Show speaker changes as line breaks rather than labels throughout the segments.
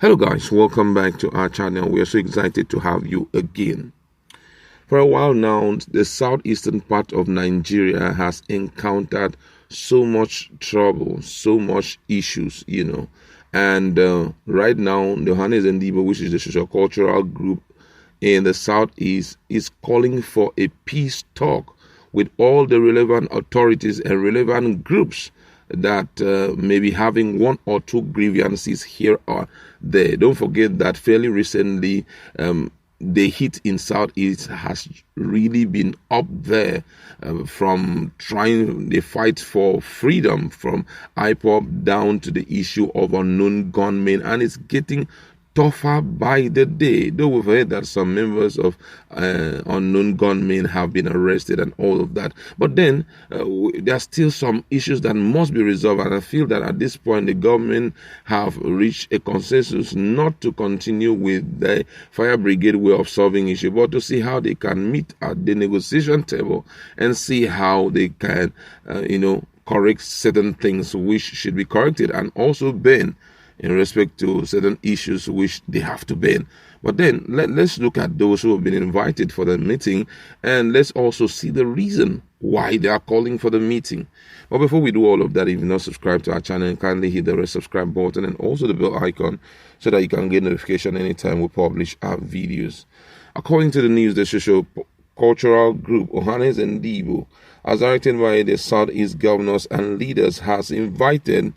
Hello guys, welcome back to our channel. We are so excited to have you again. For a while now, the southeastern part of Nigeria has encountered so much trouble, so much issues, And right now, the Hanes and Igbo, which is the social cultural group in the southeast, is calling for a peace talk with all the relevant authorities and relevant groups that may be having one or two grievances here or there. Don't forget that fairly recently, the heat in Southeast has really been up there from trying the fight for freedom from IPOB down to the issue of unknown gunmen, and it's getting tougher by the day. Though we've heard that some members of unknown gunmen have been arrested and all of that, but then there are still some issues that must be resolved, and I feel that at this point the government have reached a consensus not to continue with the fire brigade way of solving issue, but to see how they can meet at the negotiation table and see how they can correct certain things which should be corrected, and also ban in respect to certain issues which they have to ban. But then let's look at those who have been invited for the meeting, and let's also see the reason why they are calling for the meeting. But before we do all of that, if you're not subscribed to our channel, kindly hit the red subscribe button and also the bell icon so that you can get notification anytime we publish our videos. According to the news, the social cultural group Ohanes and Igbo, as directed by the Southeast governors and leaders, has invited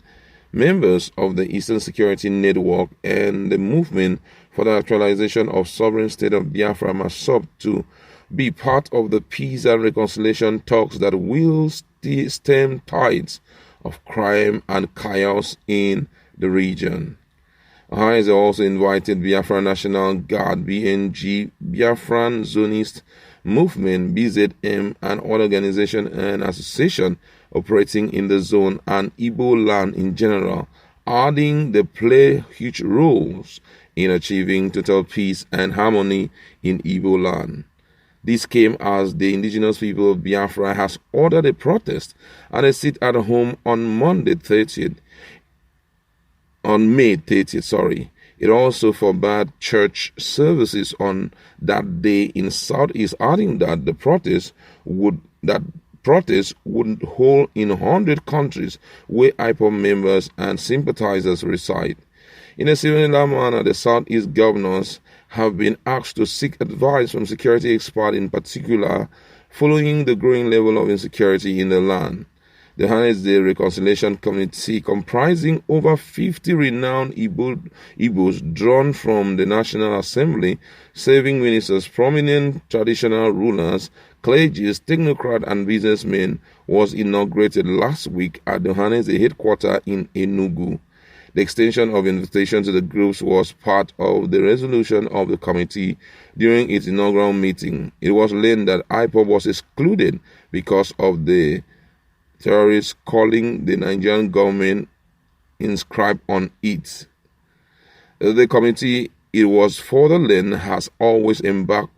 members of the Eastern Security Network and the Movement for the Actualization of Sovereign State of Biafra (MASOB) to be part of the peace and reconciliation talks that will stem tides of crime and chaos in the region. Has also invited Biafra National Guard (BNG), Biafran Zonist Movement (BZM), and other organization and association operating in the zone and Igbo land in general, adding they play huge roles in achieving total peace and harmony in Igbo land. This came as the indigenous people of Biafra has ordered a protest and a sit at home on May 30th. It also forbade church services on that day in Southeast, adding that the protests would hold in 100 countries where IPOB members and sympathizers reside. In a similar manner, the Southeast governors have been asked to seek advice from security experts in particular, following the growing level of insecurity in the land. The Hanes Reconciliation Committee, comprising over 50 renowned Igbos drawn from the National Assembly, serving ministers, prominent traditional rulers, clergy, technocrats, and businessmen, was inaugurated last week at the Hanes headquarters in Enugu. The extension of invitation to the groups was part of the resolution of the committee during its inaugural meeting. It was learned that IPOB was excluded because of the terrorists calling the Nigerian government inscribed on it. The committee, it was further learned, has already embarked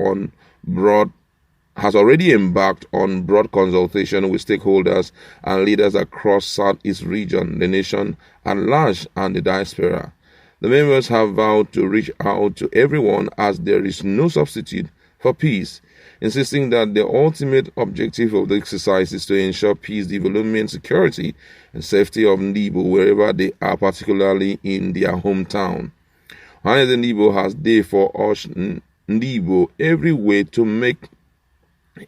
on broad consultation with stakeholders and leaders across Southeast region, the nation at large, and the diaspora. The members have vowed to reach out to everyone, as there is no substitute for peace, insisting that the ultimate objective of the exercise is to ensure peace, development, security, and safety of Igbo wherever they are, particularly in their hometown. Hanes and Igbo has therefore urged Igbo every way to make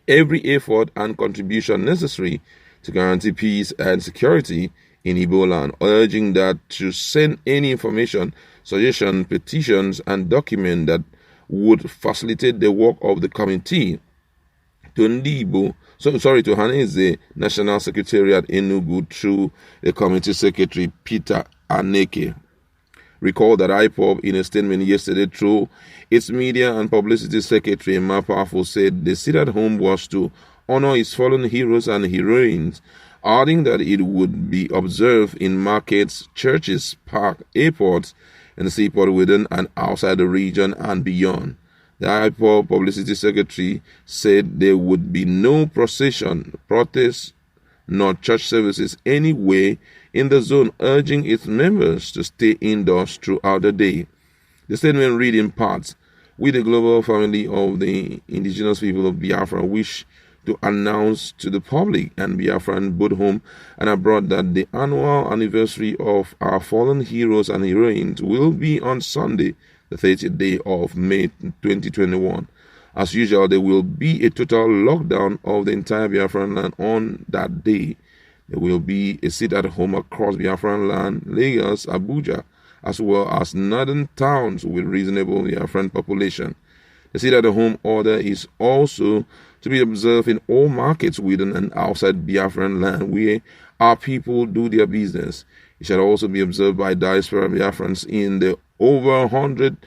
every effort and contribution necessary to guarantee peace and security in Igbo land, urging that to send any information, suggestion, petitions, and documents that would facilitate the work of the committee to Hanes National Secretariat Enugu through the committee secretary Peter Aneke. Recall that IPOB, in a statement yesterday through its media and publicity secretary Mapafu, said the sit at home was to honor its fallen heroes and heroines, adding that it would be observed in markets, churches, parks, airports, and seaport within and outside the region and beyond. The IPOB publicity secretary said there would be no procession, protest, nor church services anywhere in the zone, urging its members to stay indoors throughout the day. The statement read in part: "We, the global family of the indigenous people of Biafra, wish to announce to the public and Biafran both home and abroad that the annual anniversary of our fallen heroes and heroines will be on Sunday, the 30th day of May 2021. As usual, there will be a total lockdown of the entire Biafran land on that day. There will be a sit-at-home across Biafran land, Lagos, Abuja, as well as northern towns with reasonable Biafran population. The sit-at-home order is also to be observed in all markets within and outside Biafran land where our people do their business. It shall also be observed by diaspora Biafrans in the over 100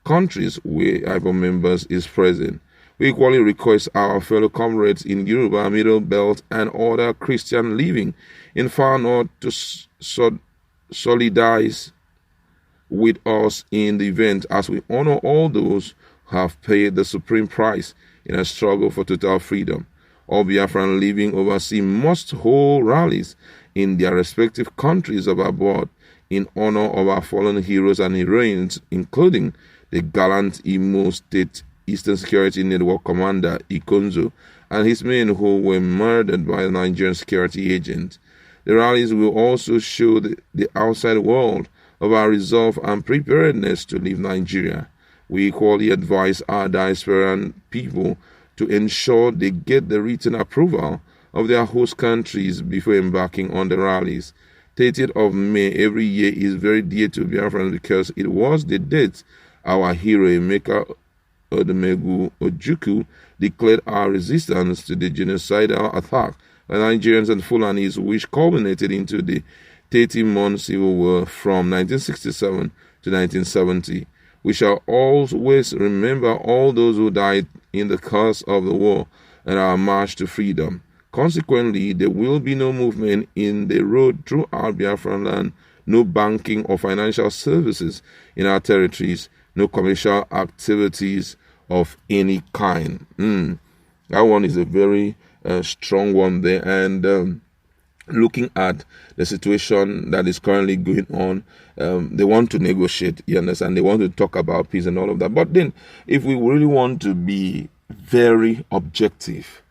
countries where IPOB members is present. We equally request our fellow comrades in Yoruba, Middle Belt, and other Christian living in far north to solidarize with us in the event as we honor all those who have paid the supreme price in a struggle for total freedom. All Biafran living overseas must hold rallies in their respective countries of abroad in honor of our fallen heroes and heroines, including the gallant Imo State Eastern Security Network Commander Ikonzo and his men who were murdered by a Nigerian security agent. The rallies will also show the outside world of our resolve and preparedness to leave Nigeria. We equally advise our diasporan people to ensure they get the written approval of their host countries before embarking on the rallies. 30th of May every year is very dear to Biafran because it was the date our hero Emeka Odumegwu Ojukwu declared our resistance to the genocidal attack by Nigerians and Fulanis, which culminated into the 30-month civil war from 1967 to 1970. We shall always remember all those who died in the cause of the war and our march to freedom. Consequently, there will be no movement in the road throughout Biafran land, no banking or financial services in our territories, no commercial activities of any kind." That one is a very strong one there. And looking at the situation that is currently going on, they want to negotiate, you understand? They want to talk about peace and all of that. But then, if we really want to be very objective,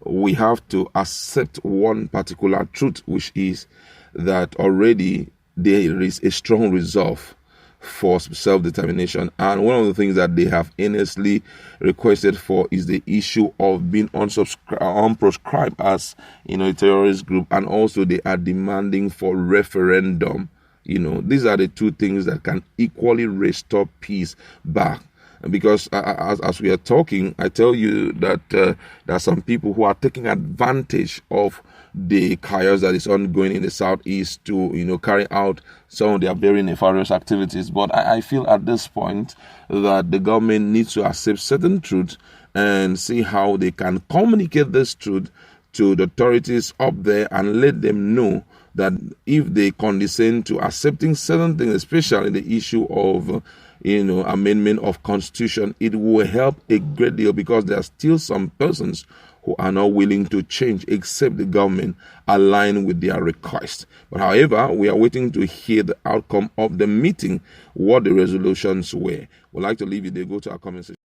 we have to accept one particular truth, which is that already there is a strong resolve for self-determination. And one of the things that they have earnestly requested for is the issue of being unproscribed as, a terrorist group, and also they are demanding for referendum. These are the two things that can equally restore peace back. Because as we are talking, I tell you that there are some people who are taking advantage of the chaos that is ongoing in the southeast to, carry out some of their very nefarious activities. But I feel at this point that the government needs to accept certain truth and see how they can communicate this truth to the authorities up there and let them know that if they condescend to accepting certain things, especially the issue of amendment of constitution, it will help a great deal, because there are still some persons who are not willing to change except the government align with their request. But however, we are waiting to hear the outcome of the meeting, what the resolutions were. We'd like to leave you there. Go to our comment section.